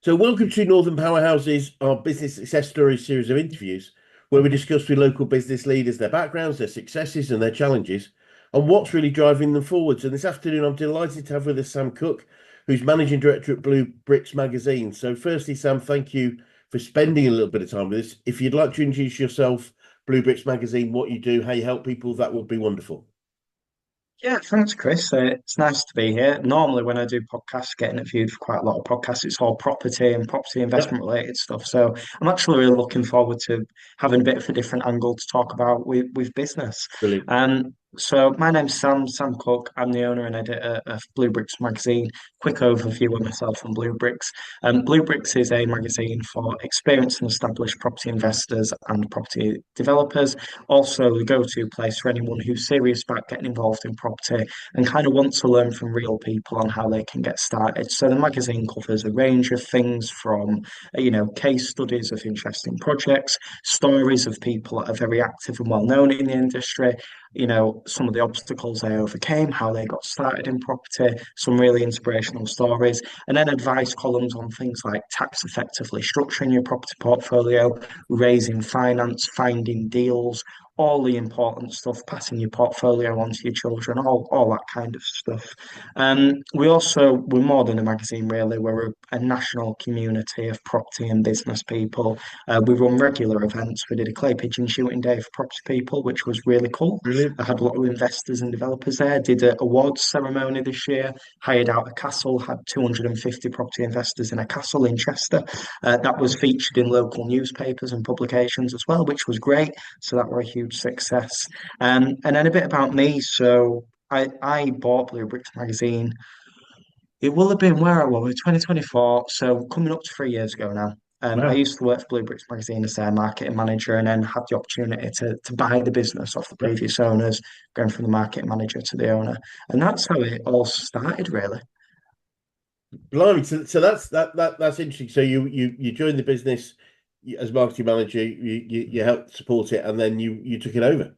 So, welcome to Northern Powerhouses, our business success story series of interviews, where we discuss with local business leaders their backgrounds, their successes, and their challenges, and what's really driving them forwards. And this afternoon, I'm delighted to have with us Sam Cooke, who's managing director at Blue Bricks magazine. So, firstly, Sam, thank you for spending a little bit of time with us. If you'd like to introduce yourself, Blue Bricks magazine, what you do, how you help people, that would be wonderful. Yeah, thanks, Chris. It's nice to be here. Normally, when I do podcasts, getting interviewed for quite a lot of podcasts, it's all property and property Yep, investment related stuff. So I'm actually really looking forward to having a bit of a different angle to talk about with business. brilliant. So my name's Sam Cooke. I'm the owner and editor of Blue Bricks magazine. Quick overview of myself and Blue Bricks. Blue Bricks is a magazine for experienced and established property investors and property developers, also the go-to place for anyone who's serious about getting involved in property and kind of wants to learn from real people on how they can get started. So the magazine covers a range of things from, case studies of interesting projects, stories of people that are very active and well known in the industry, some of the obstacles they overcame, how they got started in property, some really inspirational stories, and then advice columns on things like tax effectively structuring your property portfolio, raising finance, finding deals, all the important stuff, passing your portfolio on to your children, all that kind of stuff. We're more than a magazine, really. We're a national community of property and business people. We run regular events. We did a clay pigeon shooting day for property people, which was really cool. Brilliant. I had a lot of investors and developers there. Did an awards ceremony this year. Hired out a castle. Had 250 property investors in a castle in Chester. That was featured in local newspapers and publications as well, which was great. So that were a huge success. And then a bit about me. So I bought Blue Bricks magazine. It will have been where I was, 2024. So coming up to 3 years ago now. I Wow. used to work for Blue Bricks magazine as their marketing manager, and then had the opportunity to buy the business off the Yep. previous owners, going from the marketing manager to the owner. And that's how it all started, really. Blimey, so that's interesting. So you joined the business as marketing manager, you helped support it, and then you took it over.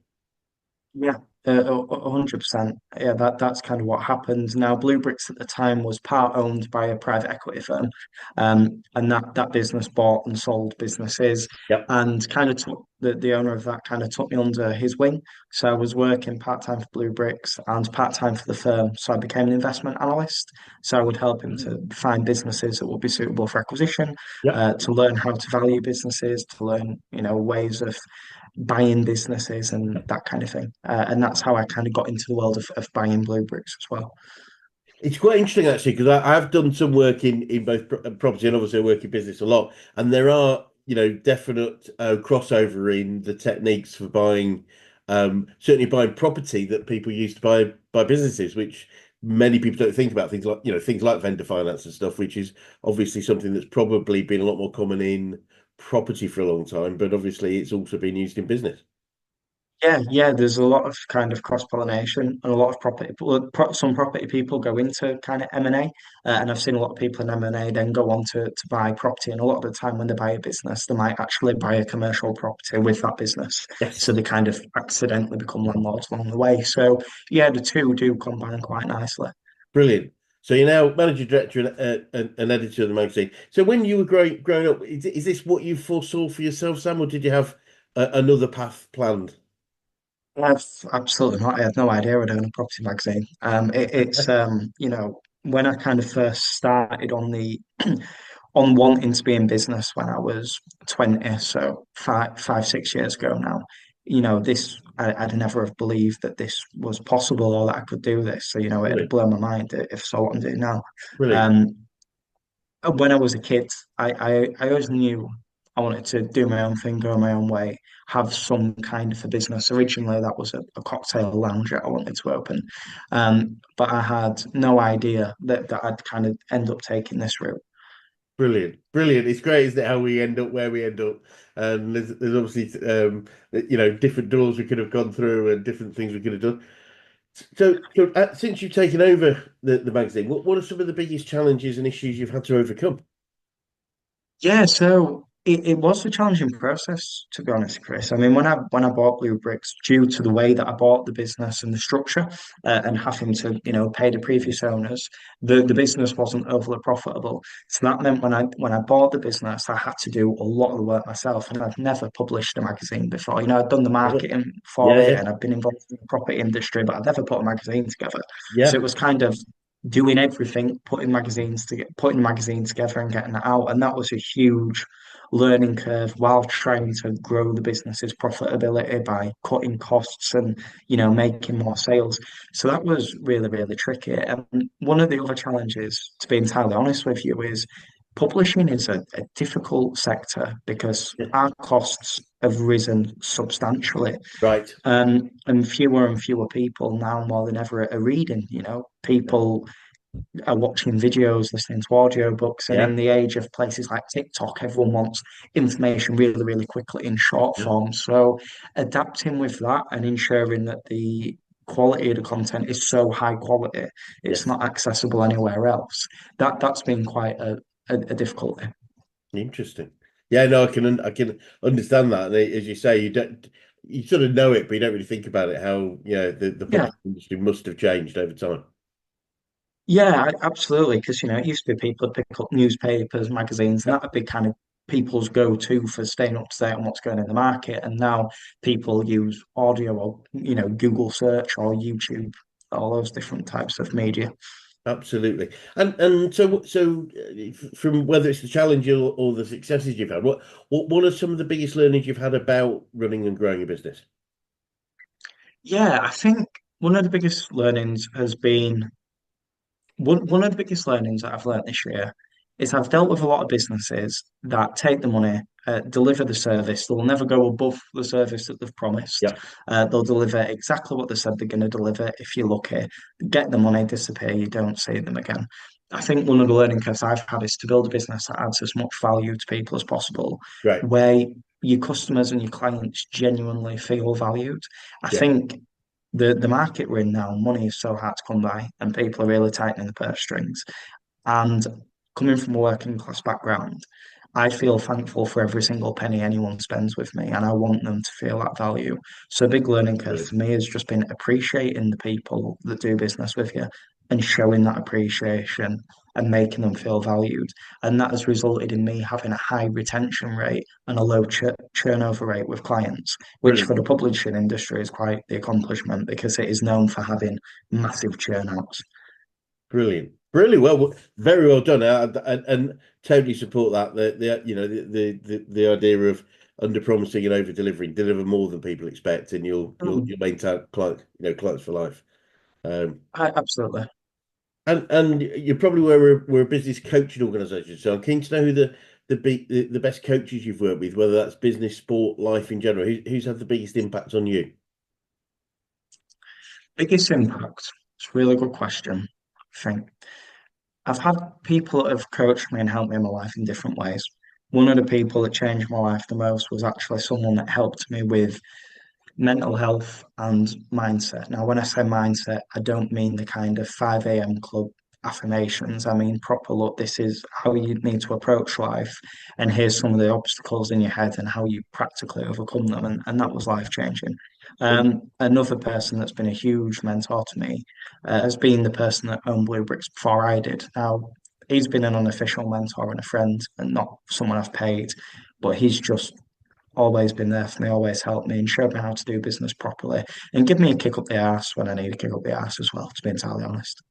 Yeah, 100%. Yeah, that's kind of what happened. Now, Blue Bricks at the time was part owned by a private equity firm, and that business bought and sold businesses, Yep. and kind of took the owner of that kind of took me under his wing. So I was working part time for Blue Bricks and part time for the firm. So I became an investment analyst. So I would help him to find businesses that would be suitable for acquisition, Yep. to learn how to value businesses, to learn ways of buying businesses and that kind of thing. And that's how I kind of got into the world of buying blue bricks as well. It's quite interesting actually because I've done some work in both property and obviously I work in business a lot, and there are definite crossover in the techniques for buying, certainly buying property that people use to buy businesses, which many people don't think about things like things like vendor finance and stuff, which is obviously something that's probably been a lot more common in property for a long time, but obviously it's also been used in business. Yeah, there's a lot of kind of cross-pollination and a lot of some property people go into kind of M&A, and I've seen a lot of people in M&A then go on to buy property. And a lot of the time when they buy a business, they might actually buy a commercial property with that business. So Yes. they kind of accidentally become landlords along the way. So yeah, the two do combine quite nicely. Brilliant. So you're now manager, director, and editor of the magazine. So when you were growing up, is this what you foresaw for yourself, Sam, or did you have another path planned? I've absolutely not. I had no idea I'd own a property magazine. When I kind of first started on the on wanting to be in business when I was 20, so 6 years ago now, I'd never have believed that this was possible or that I could do this. So, it'd have Brilliant. blown my mind if so what I'm doing now. Brilliant. Um, when I was a kid, I always knew I wanted to do my own thing, go my own way, have some kind of a business. Originally, that was a cocktail lounge that I wanted to open. But I had no idea that I'd kind of end up taking this route. Brilliant. Brilliant. It's great, isn't it, how we end up where we end up? And there's obviously different doors we could have gone through and different things we could have done. So since you've taken over the magazine, what are some of the biggest challenges and issues you've had to overcome? Yeah, so It was a challenging process, to be honest, Chris. I mean, when I bought Blue Bricks, due to the way that I bought the business and the structure, and having to, pay the previous owners, the business wasn't overly profitable. So that meant when I bought the business, I had to do a lot of the work myself, and I'd never published a magazine before. I'd done the Never. marketing Yeah, for it, yeah, and I'd been involved in the property industry, but I'd never put a magazine together. So it yeah, was kind of doing everything, putting the magazine together and getting it out, and that was a huge learning curve while trying to grow the business's profitability by cutting costs and making more sales. So that was really, really tricky. And one of the other challenges, to be entirely honest with you, is publishing is a difficult sector because yeah. our costs have risen substantially. Right. And fewer people now more than ever are reading. Yeah, People are watching videos, listening to audiobooks, and yeah, in the age of places like TikTok, everyone wants information really, really quickly in short yeah. form. So adapting with that and ensuring that the quality of the content is so high quality, it's Yes. not accessible anywhere else. That's been quite a difficulty. Interesting. Yeah, no, I can understand that. And as you say, you sort of know it, but you don't really think about it. How the Yeah, publishing industry must have changed over time. yeah, absolutely. Because it used to be people would pick up newspapers, magazines, and Yeah, that would be kind of people's go-to for staying up to date on what's going in the market. And now people use audio or Google search or YouTube, all those different types of media. absolutely. And from whether it's the challenge or the successes you've had, what are some of the biggest learnings you've had about running and growing a business? Yeah, I think one of the biggest learnings has been one of the biggest learnings that I've learned this year is I've dealt with a lot of businesses that take the money, deliver the service. They'll never go above the service that they've promised. Yeah, They'll deliver exactly what they said they're going to deliver. If you're lucky, get the money, disappear, you don't see them again. I think one of the learning curves I've had is to build a business that adds as much value to people as possible, great. where your customers and your clients genuinely feel valued. I Yeah, think the market we're in now, money is so hard to come by, and people are really tightening the purse strings. And coming from a working class background, I feel thankful for every single penny anyone spends with me, and I want them to feel that value. So, a big learning curve brilliant, for me has just been appreciating the people that do business with you and showing that appreciation and making them feel valued. And that has resulted in me having a high retention rate and a low turnover rate with clients, which for brilliant. the publishing industry is quite the accomplishment because it is known for having massive churnouts. Brilliant, brilliant. Well, very well done. And totally support that. The idea of under promising and over delivering, deliver more than people expect, and you'll maintain clients for life. Um, Absolutely. and you're probably we're a business coaching organisation, so I'm keen to know who the best coaches you've worked with, whether that's business, sport, life in general. Who's had the biggest impact on you? Biggest impact. It's a really good question. I think I've had people that have coached me and helped me in my life in different ways. One of the people that changed my life the most was actually someone that helped me with mental health and mindset. Now, when I say mindset, I don't mean the kind of 5 a.m. club affirmations. I mean proper look, this is how you need to approach life. And here's some of the obstacles in your head and how you practically overcome them. And that was life changing. Another person that's been a huge mentor to me has been the person that owned Blue Bricks before I did. Now, he's been an unofficial mentor and a friend and not someone I've paid, but he's just always been there for me, always helped me and showed me how to do business properly and give me a kick up the arse when I need a kick up the arse as well, to be entirely honest.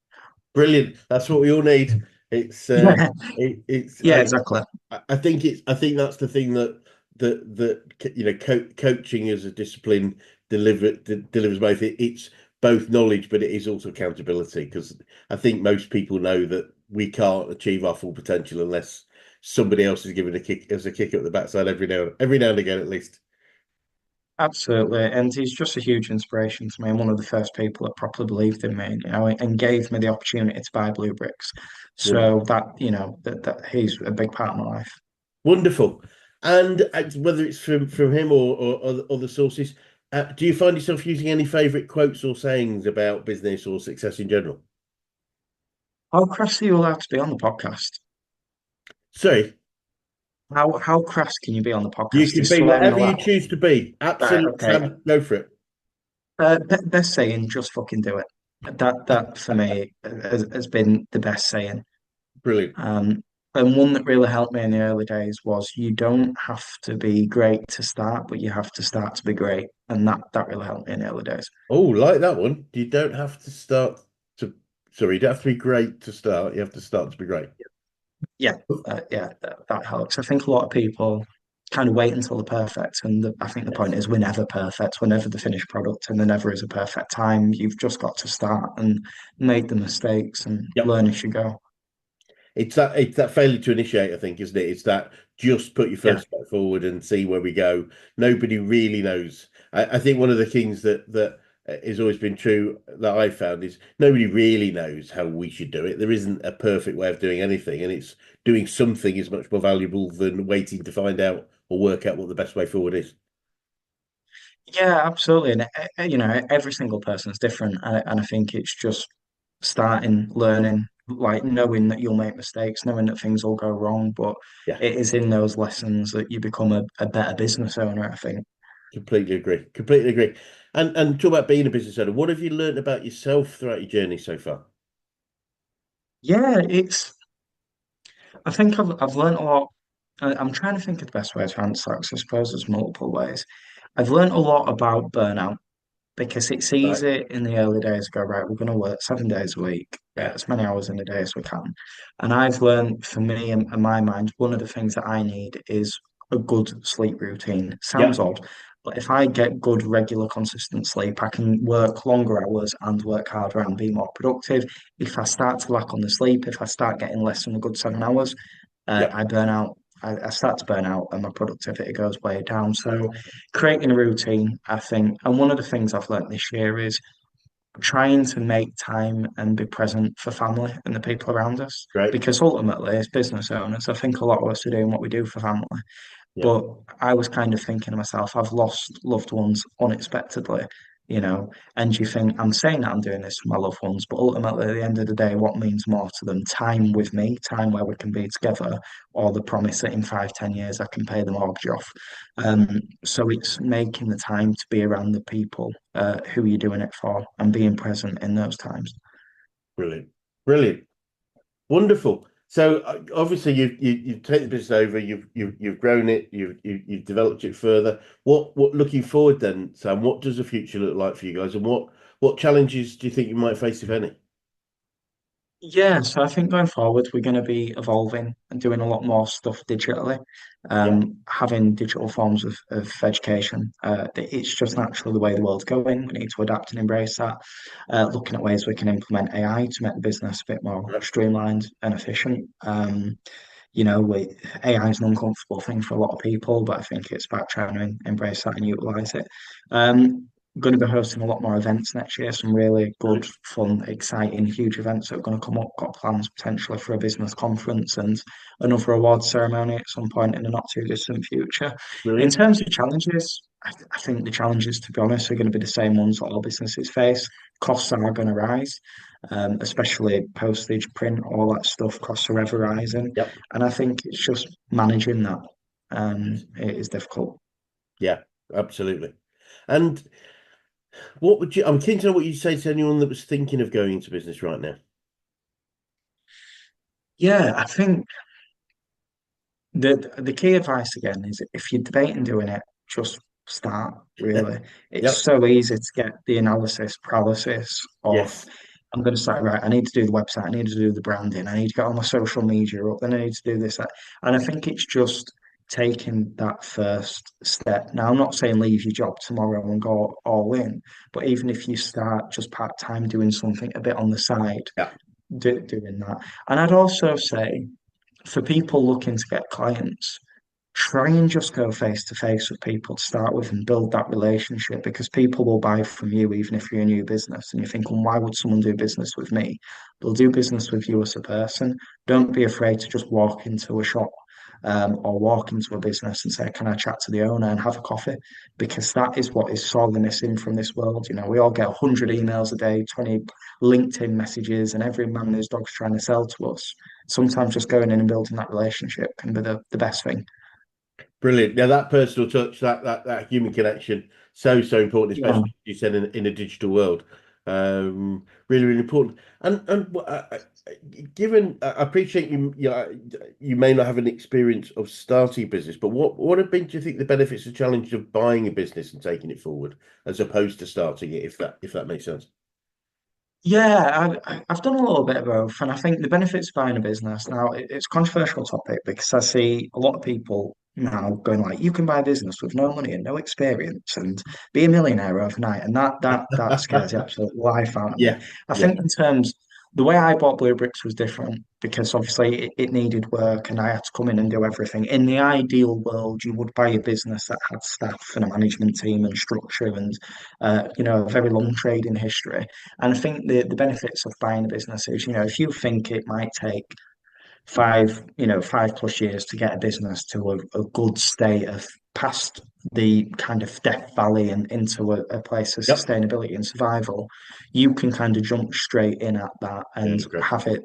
Brilliant. That's what we all need. It's Yeah, it's yeah, exactly. I think that's the thing that coaching as a discipline delivers both. It's both knowledge, but it is also accountability, because I think most people know that we can't achieve our full potential unless somebody else is giving a kick up the backside every now and again at least. Absolutely. And he's just a huge inspiration to me and one of the first people that properly believed in me, and gave me the opportunity to buy Blue Bricks. So Wonderful. that he's a big part of my life. Wonderful. And whether it's from him or other sources, do you find yourself using any favorite quotes or sayings about business or success in general? How Cressy you allowed to be on the podcast? Sorry. How crass can you be on the You podcast? can Is be swearing whatever you allowed? choose to be. Right, Absolute okay. Sam, go for it. Best saying, just fucking do it. That for me has been the best saying. Brilliant. Um, and one that really helped me in the early days was you don't have to be great to start, but you have to start to be great. And that really helped me in the early days. Oh, like that one. You don't have to start to, sorry, you don't have to be great to start. You have to start to be great. Yeah, that helps. I think a lot of people kind of wait until they're perfect, and I think the point Yes. is we're never perfect. We're never the finished product, and there never is a perfect time. You've just got to start and make the mistakes and Yep. learn as you go. It's that failure to initiate, I think, isn't it? It's that just put your Yeah, first step forward and see where we go. Nobody really knows. I think one of the things that has always been true that I've found is nobody really knows how we should do it. There isn't a perfect way of doing anything, and it's doing something is much more valuable than waiting to find out or work out what the best way forward is. yeah, absolutely. And every single person is different, and I think it's just starting, learning, like knowing that you'll make mistakes, knowing that things will go wrong, but Yeah, it is in those lessons that you become a better business owner, I think. completely agree. Completely agree. And talk about being a business owner. What have you learned about yourself throughout your journey so far? Yeah, I think I've learned a lot. I'm trying to think of the best way to answer that 'cause I suppose there's multiple ways. I've learned a lot about burnout because it's Right. easy in the early days to go, right, we're going to work 7 days a week, Yeah. as many hours in a day as we can. And I've learned for me and my mind, one of the things that I need is a good sleep routine. Yeah. Sounds odd, but if I get good, regular, consistent sleep, I can work longer hours and work harder and be more productive. If I start to lack on the sleep, if I start getting less than a good 7 hours, Yeah. I burn out. I start to burn out and my productivity goes way down. So creating a routine, I think, and one of the things I've learned this year is trying to make time and be present for family and the people around us. Great. Because ultimately, as business owners, I think a lot of us are doing what we do for family. Yeah. But I was kind of thinking to myself, I've lost loved ones unexpectedly, and you think, I'm saying that I'm doing this for my loved ones, but ultimately, at the end of the day, what means more to them? Time with me, time where we can be together, or the promise that in 5, 10 years I can pay the mortgage off. So it's making the time to be around the people who you're doing it for and being present in those times. Brilliant. Brilliant. Wonderful. So obviously you've taken the business over, you've grown it, you've developed it further. What looking forward then, Sam, what does the future look like for you guys, and what challenges do you think you might face, if any? Yeah, so I think going forward, we're going to be evolving and doing a lot more stuff digitally, Yeah. having digital forms of education. It's just naturally the way the world's going. We need to adapt and embrace that. Looking at ways we can implement AI to make the business a bit more Yeah. streamlined and efficient. AI is an uncomfortable thing for a lot of people, but I think it's about trying to embrace that and utilize it. Going to be hosting a lot more events next year, some really good, Brilliant. fun, exciting, huge events that are going to come up. Got plans potentially for a business conference and another awards ceremony at some point in the not too distant future. In Brilliant. terms of challenges, I think the challenges, to be honest, are going to be the same ones that all businesses face. Costs are going to rise, especially postage, print, all that stuff. Costs are ever rising. Yep. And I think it's just managing that. It is difficult. Yeah, absolutely. And what would you, I'm keen to know what you say to anyone that was thinking of going into business right now. Yeah, I think the key advice again is if you're debating doing it, just start, really. It's Yep. so easy to get the analysis paralysis of Yes. I'm going to start right. I need to do the website. I need to do the branding. I need to get all my social media up. Then I need to do this, that. And I think it's just taking that first step. Now, I'm not saying leave your job tomorrow and go all in, but even if you start just part time doing something a bit on the side, Yeah. doing that. And I'd also say for people looking to get clients, try and just go face to face with people to start with and build that relationship because people will buy from you even if you're a new business and you're thinking, why would someone do business with me? They'll do business with you as a person. Don't be afraid to just walk into a shop or walk into a business and say, can I chat to the owner and have a coffee? Because that is what is sorely missing from this world. We all get 100 emails a day, 20 LinkedIn messages, and every man and his dog's trying to sell to us. Sometimes just going in and building that relationship can be the best thing. Brilliant. Now that personal touch, that human connection, so important, Yeah. especially as you said in a digital world. Really, really important. And given, I appreciate you. You may not have an experience of starting a business, but what have been, do you think, the benefits and challenges of buying a business and taking it forward, as opposed to starting it, if that makes sense? Yeah, I've done a little bit of both, and I think the benefits of buying a business now it's a controversial topic because I see a lot of people now going like, you can buy a business with no money and no experience and be a millionaire overnight, and that scares the absolute life out of me. Yeah, I yeah, think in terms the way I bought Blue Bricks was different because obviously it needed work and I had to come in and do everything. In the ideal world, you would buy a business that had staff and a management team and structure and a very long trading history. And I think the benefits of buying a business is, if you think it might take 5+ years to get a business to a good state of past the kind of death valley and into a place of yep. sustainability and survival, you can kind of jump straight in at that Yeah, and great. have it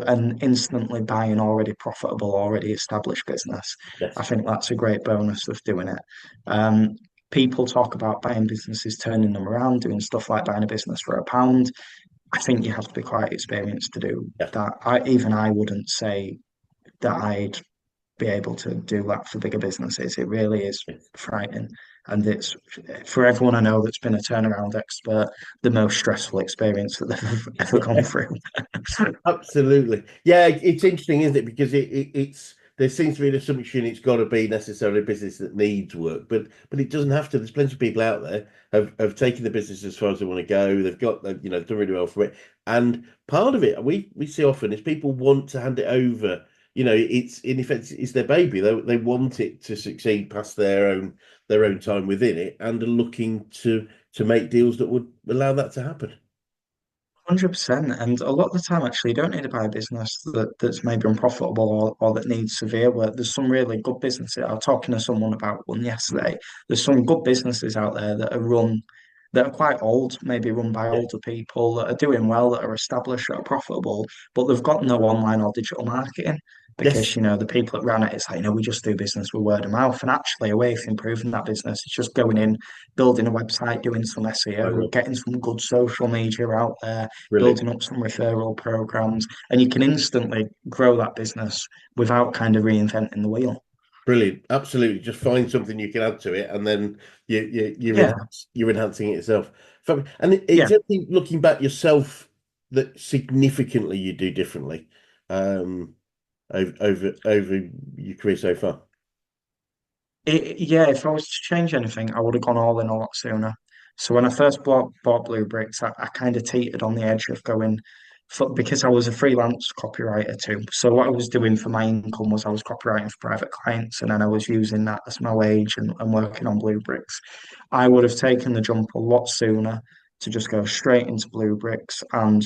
and instantly buy an already profitable, already established business. I Yes, think that's a great bonus of doing it. Um, People talk about buying businesses, turning them around, doing stuff like buying a business for £1. I think you have to be quite experienced to do yeah. that. I wouldn't say that I'd be able to do that for bigger businesses. It really is frightening. And it's for everyone I know that's been a turnaround expert, the most stressful experience that they've ever gone through. Absolutely. Yeah, it's interesting, isn't it? Because it's there seems to be an assumption it's got to be necessarily a business that needs work, but it doesn't have to. There's plenty of people out there have taken the business as far as they want to go. They've done really well for it. And part of it we see often is people want to hand it over. It's in effect it's their baby. They want it to succeed past their own time within it and are looking to make deals that would allow that to happen. 100%. And a lot of the time, actually, you don't need to buy a business that's maybe unprofitable or that needs severe work. There's some really good businesses. I was talking to someone about one yesterday. There's some good businesses out there that are quite old, maybe run by Yeah. older people that are doing well, that are established, that are profitable, but they've got no online or digital marketing. Because Yes. the people that ran it, it's like, we just do business with word of mouth. And actually, a way of improving that business is just going in, building a website, doing some SEO, Totally. getting some good social media out there, Brilliant. building up some referral programs, and you can instantly grow that business without kind of reinventing the wheel. Brilliant. Absolutely. Just find something you can add to it, and then Yeah, you're enhancing it yourself. And yeah. it's anything looking back yourself that significantly you do differently over your career so far. Yeah, if I was to change anything, I would have gone all in a lot sooner. So when I first bought Blue Bricks, I kind of teetered on the edge of going because I was a freelance copywriter too. So what I was doing for my income was I was copywriting for private clients, and then I was using that as my wage and working on Blue Bricks. I would have taken the jump a lot sooner to just go straight into Blue Bricks and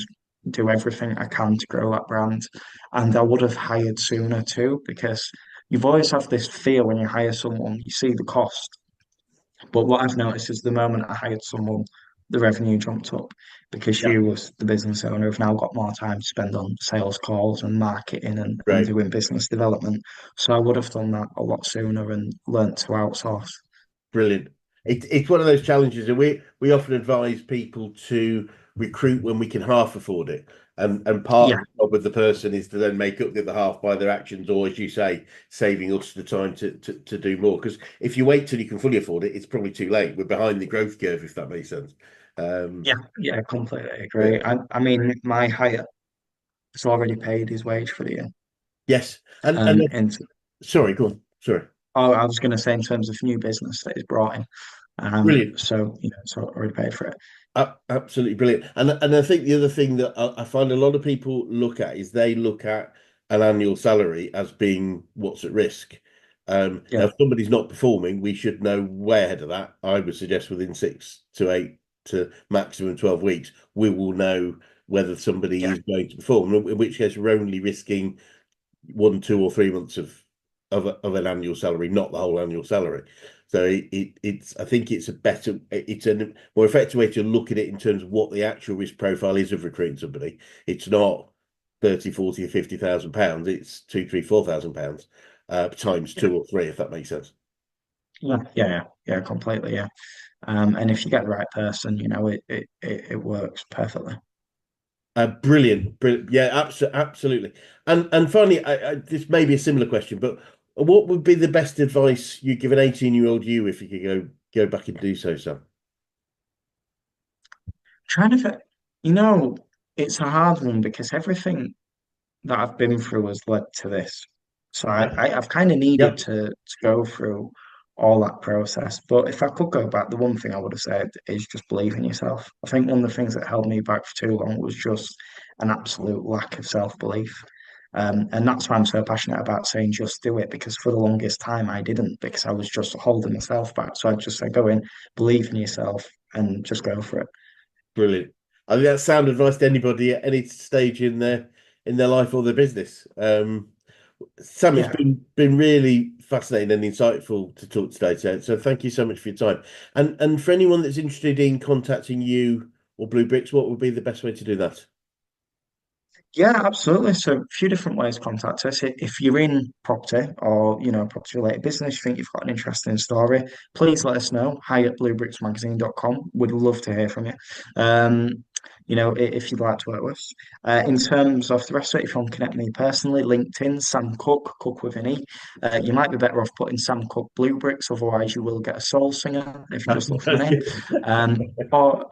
do everything I can to grow that brand. And I would have hired sooner too, because you've always have this fear when you hire someone, you see the cost. But what I've noticed is the moment I hired someone, the revenue jumped up because Yeah. you, as the business owner, have now got more time to spend on sales calls and marketing and Great. doing business development. So I would have done that a lot sooner and learnt to outsource. Brilliant. It's one of those challenges, and we often advise people to recruit when we can half afford it. And part Yeah, of the job of the person is to then make up the other half by their actions, or as you say, saving us the time to do more. Because if you wait till you can fully afford it, it's probably too late. We're behind the growth curve, if that makes sense. Um, yeah, completely agree. but I mean, my hire has already paid his wage for the year. yes, and And sorry, go on. Sorry. oh, I was going to say in terms of new business that is brought in. Brilliant. So so already paid for it. Absolutely brilliant. And I think the other thing that I find a lot of people look at is they look at an annual salary as being what's at risk. Now, Yeah, if somebody's not performing, we should know way ahead of that. I would suggest within 6 to 8 to maximum 12 weeks, we will know whether somebody yeah, is going to perform, in which case we're only risking 1, 2, or 3 months of an annual salary, not the whole annual salary. So it's I think it's a more effective way to look at it in terms of what the actual risk profile is of recruiting somebody. It's not 30, 40, or £50,000. It's 2, 3, £4,000. times Yeah, two or three, if that makes sense. yeah, completely, yeah. And if you get the right person, it works perfectly. Brilliant, brilliant. Yeah, absolutely. And finally, this may be a similar question, but what would be the best advice you give an 18-year-old you if you could go back and do so, Sam? Trying to, you know, it's a hard one because everything that I've been through has led to this. So I've kind of needed Yep, to go through all that process. But if I could go back, the one thing I would have said is just believe in yourself. I think one of the things that held me back for too long was just an absolute lack of self-belief. And that's why I'm so passionate about saying just do it because for the longest time I didn't because I was just holding myself back. So I'd just say go in, believe in yourself, and just go for it. brilliant. I think that's sound advice to anybody at any stage in their life or their business. Sam, it's Yeah. been really fascinating and insightful to talk today. So thank you so much for your time. And for anyone that's interested in contacting you or Blue Bricks, what would be the best way to do that? Yeah, absolutely. So a few different ways to contact us. If you're in property or, property related business, you think you've got an interesting story, please let us know. Hi at bluebricksmagazine.com. We'd love to hear from you. If you'd like to work with us. In terms of the rest of it, if you want to connect me personally, LinkedIn, Sam Cooke, Cook with an E. You might be better off putting Sam Cooke Blue Bricks, otherwise you will get a soul singer if you just look for my name. Or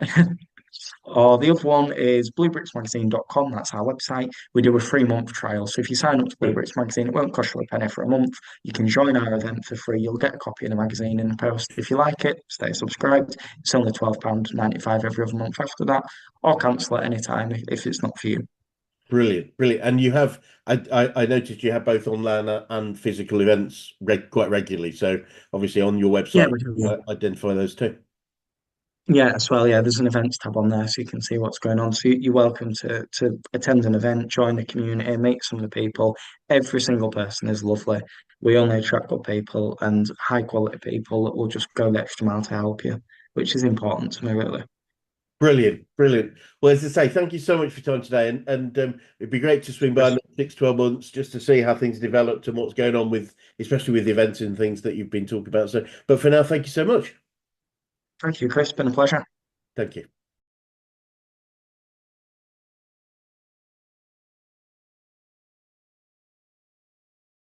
Or the other one is bluebricksmagazine.com. That's our website. We do a 3 month trial. So if you sign up to Blue Brilliant, Bricks Magazine, it won't cost you a penny for a month. You can join our event for free. You'll get a copy of the magazine in the post. If you like it, stay subscribed. It's only £12.95 every other month after that, or cancel at any time if it's not for you. brilliant, brilliant. And you have, I noticed you have both online and physical events quite regularly. So obviously on your Yeah, website, we do. Yeah. identify those too. Yeah, as well. Yeah, there's an events tab on there so you can see what's going on. So you're welcome to attend an event, join the community, meet some of the people. Every single person is lovely. We only attract good people and high quality people that will just go the extra mile to help you, which is important to me, really. Brilliant, brilliant. Well, as I say, thank you so much for your time today. And it'd be great to swing by in Chris, the 6, 12 months just to see how things developed and what's going on with, especially with the events and things that you've been talking about. So, but for now, thank you so much. thank you, Chris. Been a pleasure. Thank you.